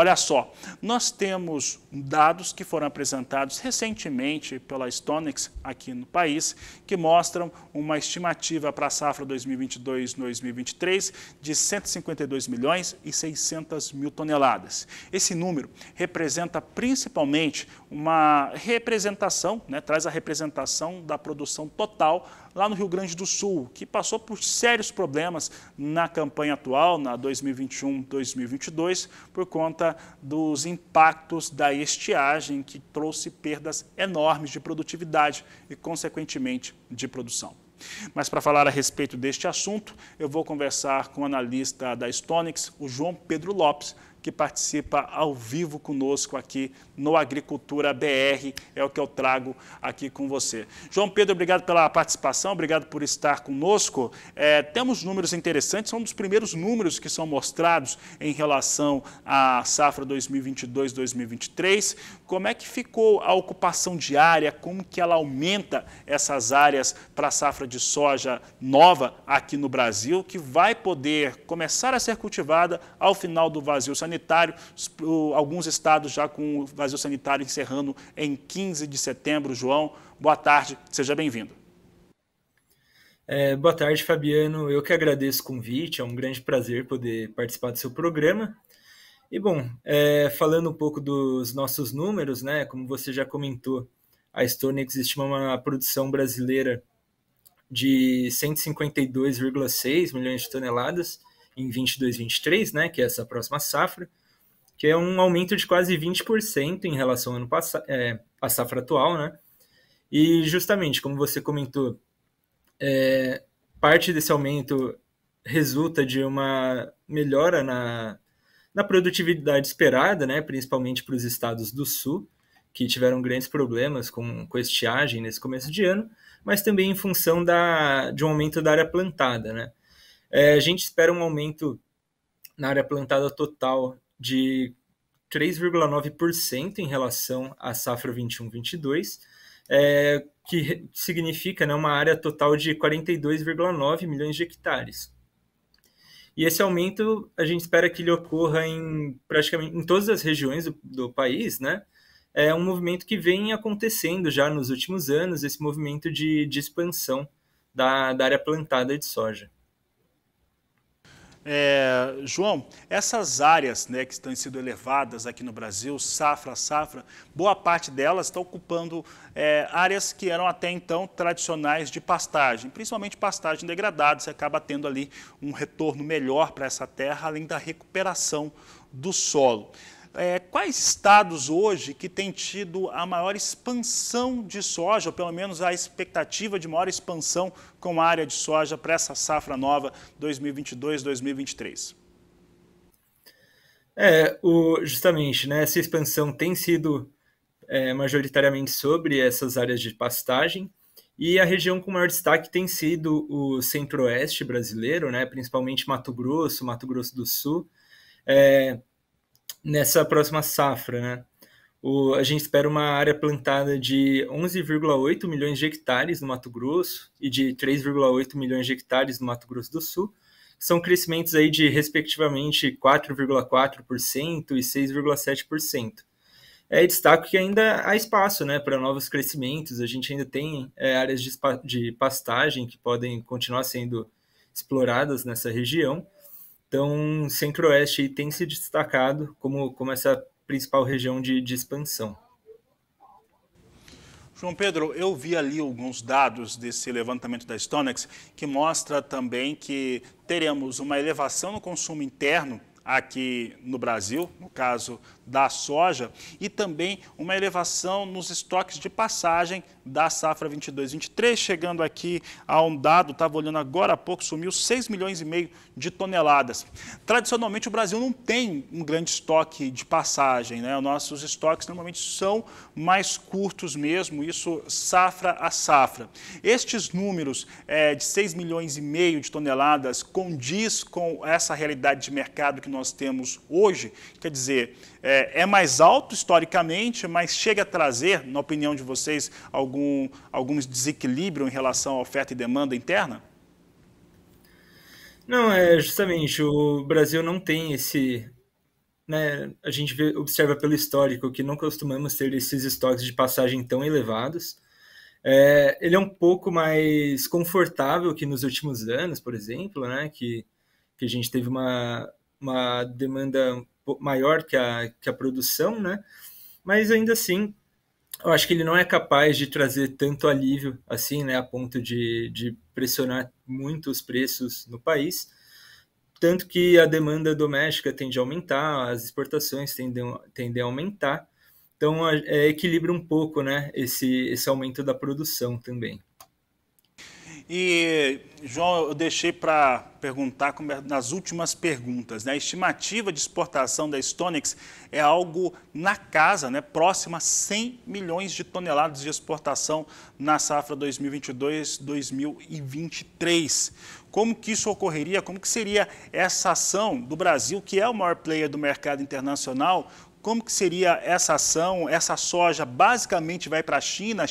Olha só, nós temos dados que foram apresentados recentemente pela Stonex aqui no país, que mostram uma estimativa para a safra 2022-2023 de 152 milhões e 600 mil toneladas. Esse número representa principalmente uma representação, traz a representação da produção total lá no Rio Grande do Sul, que passou por sérios problemas na campanha atual, na 2021-2022, por conta dos impactos da estiagem, que trouxe perdas enormes de produtividade e, consequentemente, de produção. Mas para falar a respeito deste assunto, eu vou conversar com o analista da Stonex, o João Pedro Lopes, que participa ao vivo conosco aqui no Agricultura BR, é o que eu trago aqui com você. João Pedro, obrigado pela participação, obrigado por estar conosco. Temos números interessantes, são um dos primeiros números que são mostrados em relação à safra 2022-2023. Como é que ficou a ocupação diária, como que ela aumenta essas áreas para a safra de soja nova aqui no Brasil, que vai poder começar a ser cultivada ao final do vazio sanitário, alguns estados já com o vazio sanitário encerrando em 15 de setembro. João, boa tarde, seja bem-vindo. Boa tarde, Fabiano. Eu que agradeço o convite, é um grande prazer poder participar do seu programa. E, bom, falando um pouco dos nossos números, como você já comentou, a Stonex estima uma produção brasileira de 152,6 milhões de toneladas em 22-23, que é essa próxima safra, que é um aumento de quase 20% em relação ao ano passado, à safra atual, E justamente, como você comentou, parte desse aumento resulta de uma melhora na produtividade esperada, principalmente para os estados do sul, que tiveram grandes problemas com estiagem nesse começo de ano, mas também em função de um aumento da área plantada, A gente espera um aumento na área plantada total de 3,9% em relação à safra 21-22, que significa uma área total de 42,9 milhões de hectares. E esse aumento, a gente espera que ele ocorra praticamente em todas as regiões do país, É um movimento que vem acontecendo já nos últimos anos, esse movimento de expansão da área plantada de soja. João, essas áreas que estão sendo elevadas aqui no Brasil, safra a safra, boa parte delas está ocupando áreas que eram até então tradicionais de pastagem, principalmente pastagem degradada. Você acaba tendo ali um retorno melhor para essa terra, além da recuperação do solo. Quais estados hoje que têm tido a maior expansão de soja, ou pelo menos a expectativa de maior expansão com a área de soja para essa safra nova 2022-2023? Justamente, essa expansão tem sido majoritariamente sobre essas áreas de pastagem, e a região com maior destaque tem sido o centro-oeste brasileiro, principalmente Mato Grosso do Sul. Nessa próxima safra, a gente espera uma área plantada de 11,8 milhões de hectares no Mato Grosso e de 3,8 milhões de hectares no Mato Grosso do Sul. São crescimentos aí de, respectivamente, 4,4% e 6,7%. Destaco que ainda há espaço para novos crescimentos. A gente ainda tem áreas de pastagem que podem continuar sendo exploradas nessa região. Então, Centro-Oeste tem se destacado como essa principal região de expansão. João Pedro, eu vi ali alguns dados desse levantamento da Stonex que mostra também que teremos uma elevação no consumo interno aqui no Brasil, no caso da soja, e também uma elevação nos estoques de passagem da safra 22-23, chegando aqui a um dado, estava olhando agora há pouco, sumiu 6 milhões e meio de toneladas. Tradicionalmente o Brasil não tem um grande estoque de passagem, Os nossos estoques normalmente são mais curtos mesmo, isso safra a safra. Estes números de 6 milhões e meio de toneladas condiz com essa realidade de mercado que nós temos hoje? Quer dizer, é mais alto historicamente, mas chega a trazer, na opinião de vocês, algum desequilíbrio em relação à oferta e demanda interna? Não, justamente, o Brasil não tem né, a gente observa pelo histórico que não costumamos ter esses estoques de passagem tão elevados. Ele é um pouco mais confortável que nos últimos anos, por exemplo, né, que a gente teve uma demanda maior que a produção, né, mas ainda assim, eu acho que ele não é capaz de trazer tanto alívio assim, né, a ponto de pressionar muito os preços no país, tanto que a demanda doméstica tende a aumentar, as exportações tendem a aumentar, então equilibra um pouco, né, esse aumento da produção também. E, João, eu deixei para perguntar nas últimas perguntas, né? A estimativa de exportação da Stonex é algo na casa, né? Próxima a 100 milhões de toneladas de exportação na safra 2022-2023. Como que isso ocorreria? Como que seria essa ação do Brasil, que é o maior player do mercado internacional? Como que seria essa ação? Essa soja basicamente vai para a China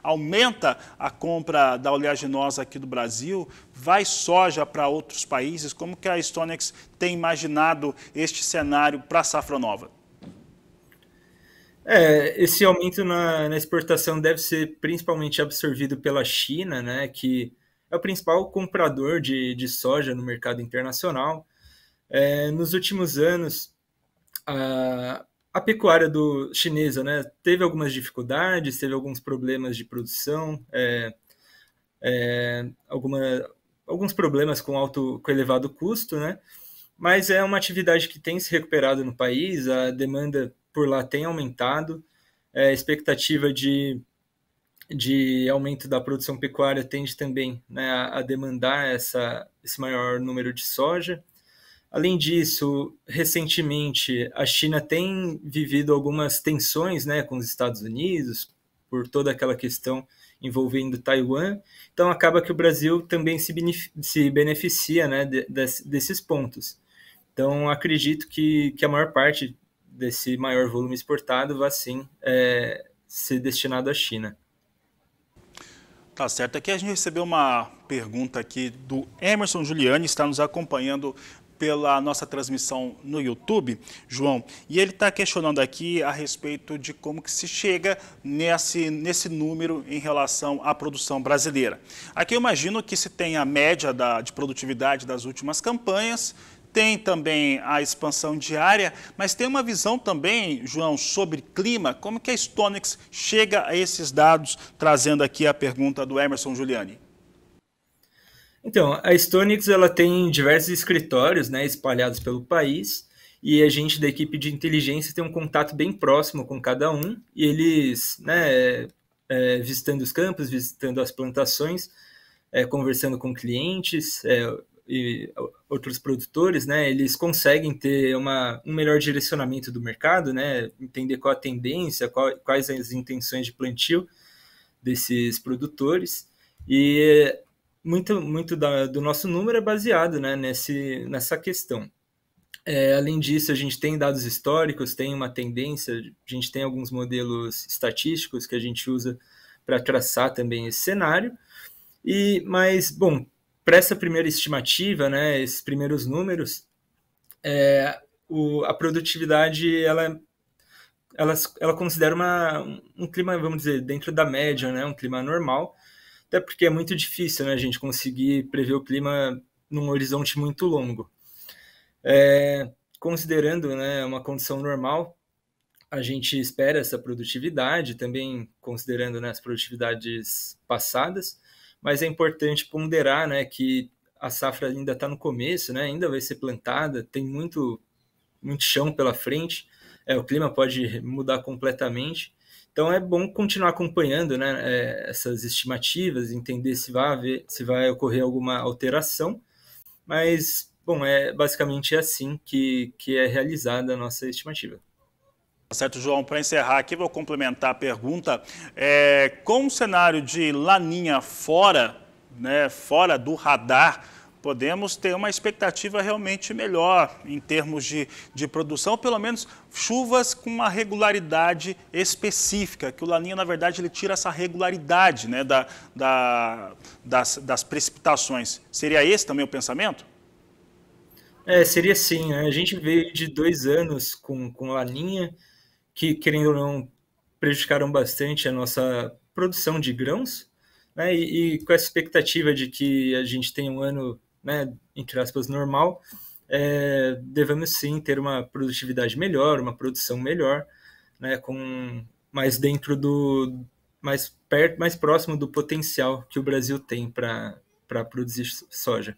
aumenta a compra da oleaginosa aqui do Brasil, vai soja para outros países. Como que a Stonex tem imaginado este cenário para a safra nova? Esse aumento na exportação deve ser principalmente absorvido pela China, né, que é o principal comprador de soja no mercado internacional. Nos últimos anos, a pecuária chinesa, né, teve algumas dificuldades, teve alguns problemas de produção, alguns problemas com elevado custo, né, mas é uma atividade que tem se recuperado no país, a demanda por lá tem aumentado, a expectativa de aumento da produção pecuária tende também, né, a demandar esse maior número de soja. Além disso, recentemente, a China tem vivido algumas tensões, né, com os Estados Unidos, por toda aquela questão envolvendo Taiwan. Então, acaba que o Brasil também se beneficia, né, desses pontos. Então, acredito que a maior parte desse maior volume exportado vai, sim, ser destinado à China. Tá certo. Aqui a gente recebeu uma pergunta aqui do Emerson Giuliani, está nos acompanhando pela nossa transmissão no YouTube, João, e ele está questionando aqui a respeito de como que se chega nesse número em relação à produção brasileira. Aqui eu imagino que se tem a média de produtividade das últimas campanhas, tem também a expansão diária, mas tem uma visão também, João, sobre clima, como que a Stonex chega a esses dados, trazendo aqui a pergunta do Emerson Giuliani. Então, a Stonex ela tem diversos escritórios, né, espalhados pelo país, e a gente da equipe de inteligência tem um contato bem próximo com cada um, e eles, né, visitando os campos, visitando as plantações, conversando com clientes e outros produtores, né, eles conseguem ter um melhor direcionamento do mercado, né, entender qual a tendência, quais as intenções de plantio desses produtores, e muito do nosso número é baseado, né, nessa questão. Além disso, a gente tem dados históricos, tem uma tendência, a gente tem alguns modelos estatísticos que a gente usa para traçar também esse cenário. Mas, bom, para essa primeira estimativa, né, esses primeiros números, a produtividade ela considera um clima, vamos dizer, dentro da média, né, um clima normal, até porque é muito difícil, né, a gente conseguir prever o clima num horizonte muito longo. Considerando, né, uma condição normal, a gente espera essa produtividade, também considerando, né, as produtividades passadas, mas é importante ponderar, né, que a safra ainda está no começo, né, ainda vai ser plantada, tem muito chão pela frente, o clima pode mudar completamente. Então é bom continuar acompanhando, né, essas estimativas, entender se vai ocorrer alguma alteração, mas, bom, basicamente assim que é realizada a nossa estimativa. Certo, João, para encerrar aqui, vou complementar a pergunta. Com o cenário de laninha fora, né, fora do radar, podemos ter uma expectativa realmente melhor em termos de produção, pelo menos chuvas com uma regularidade específica, que o Laninha, na verdade, ele tira essa regularidade, né, das precipitações. Seria esse também o pensamento? Seria sim, né? A gente veio de 2 anos com Laninha, que, querendo ou não, prejudicaram bastante a nossa produção de grãos, né? E com essa expectativa de que a gente tenha um ano, né, entre aspas, normal, devemos sim ter uma produtividade melhor, uma produção melhor, né, com mais dentro do mais perto, mais próximo do potencial que o Brasil tem para produzir soja.